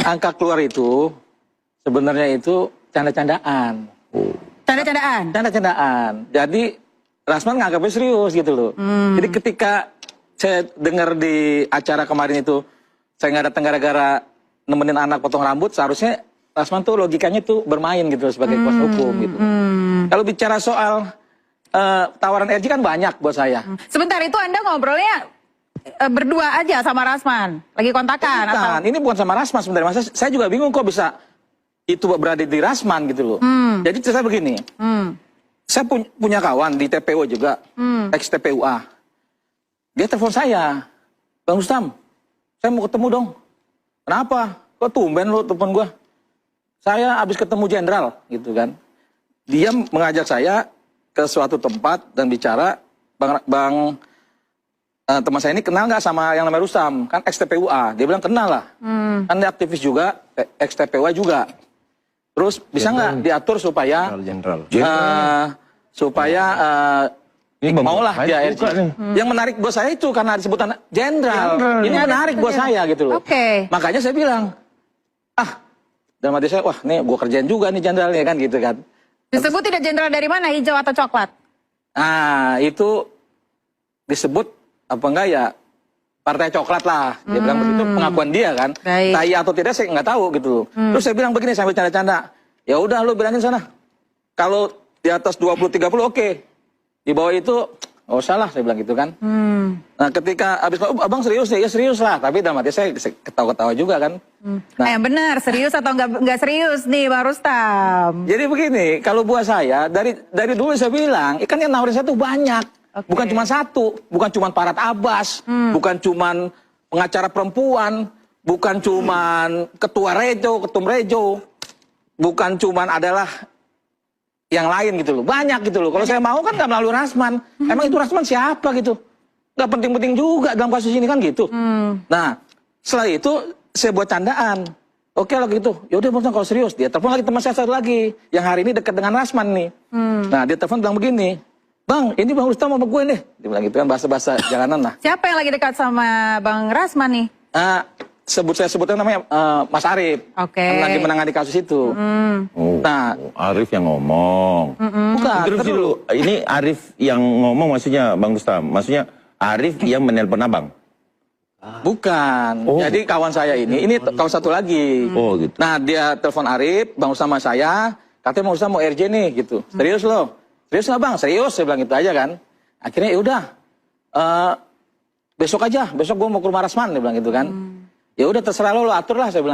Angka keluar itu sebenarnya itu canda-candaan. Canda-candaan? Canda-candaan. Jadi Rasman nganggapnya serius gitu loh. Jadi ketika saya dengar di acara kemarin itu, saya nggak datang gara-gara nemenin anak potong rambut, seharusnya Rasman tuh logikanya tuh bermain gitu loh, sebagai kuasa hukum gitu. Kalau bicara soal tawaran RJ kan banyak buat saya. Sebentar, itu Anda ngobrolnya berdua aja sama Rasman? Lagi kontakan? Bukan, atau? ini bukan sama Rasman sebenarnya. Masa saya juga bingung kok bisa itu berada di Rasman gitu loh. Jadi cerita begini, saya punya kawan di TPU juga, ex TPUA. Dia telepon saya, Bang Rustam, saya mau ketemu dong. Kenapa? Kok tumben lo telepon gua? Saya habis ketemu jenderal gitu kan. Dia mengajak saya ke suatu tempat dan bicara, teman saya ini kenal nggak sama yang namanya Rustam? Kan ex TPUA. Dia bilang kenal lah. Kan dia aktivis juga, ex TPUA juga. Terus bisa nggak diatur supaya maulah dia RJ. Yang menarik bos saya itu karena disebutan jenderal. Ini menarik bos saya gitu loh. Makanya saya bilang, dalam hati saya, wah nih gue kerjain juga nih jenderalnya kan gitu kan. Disebut tidak jenderal dari mana, hijau atau coklat? Nah itu disebut apa enggak ya partai coklat lah. Dia bilang begitu, pengakuan dia kan. Tai atau tidak saya nggak tahu gitu. Terus saya bilang begini sambil canda-canda, ya udah lu bilangin sana. Kalau di atas 20-30 oke. Di bawah itu oh salah saya bilang gitu kan. Nah ketika abis abang serius nih, ya serius lah. Tapi dalam hati saya ketawa-ketawa juga kan. Nah yang benar, serius atau nggak serius nih Bang Rustam? Jadi begini, kalau buat saya dari dulu saya bilang, ikan yang nawarin saya tuh banyak. Bukan cuma satu, bukan cuma Parat Abbas, bukan cuma pengacara perempuan, bukan cuma ketua Rejo, ketum Rejo, bukan cuma adalah yang lain gitu loh, banyak gitu loh. Kalau saya mau kan nggak melalui Rasman, emang itu Rasman siapa gitu, nggak penting-penting juga dalam kasus ini kan gitu. Nah setelah itu saya buat candaan, oke lah gitu, yaudah Bang kalau serius dia telepon lagi teman saya satu lagi, yang hari ini dekat dengan Rasman nih. Nah dia telepon bilang begini. Bang, ini Bang Rustam sama gue nih. Dia bilang gitu kan, bahasa-bahasa jalanan lah. Siapa yang lagi dekat sama Bang Rasman nih? Saya sebutnya namanya Mas Arif. Yang lagi menangani kasus itu. Nah, Arif yang ngomong. Bukan. Terus dulu, ini Arif yang ngomong maksudnya Bang Rustam. Maksudnya Arif yang menelpon abang. Bukan. Jadi kawan saya ini kawan satu lagi. Gitu. Nah, dia telepon Arif, Bang Rustam sama saya. Katanya Bang Rustam mau RJ nih gitu. Serius loh. Serius nggak Bang? Serius, saya bilang gitu aja kan. Akhirnya ya udah, besok aja, besok gue mau ke rumah Rasman, dia bilang gitu kan. Ya udah terserah lo atur lah, saya bilang.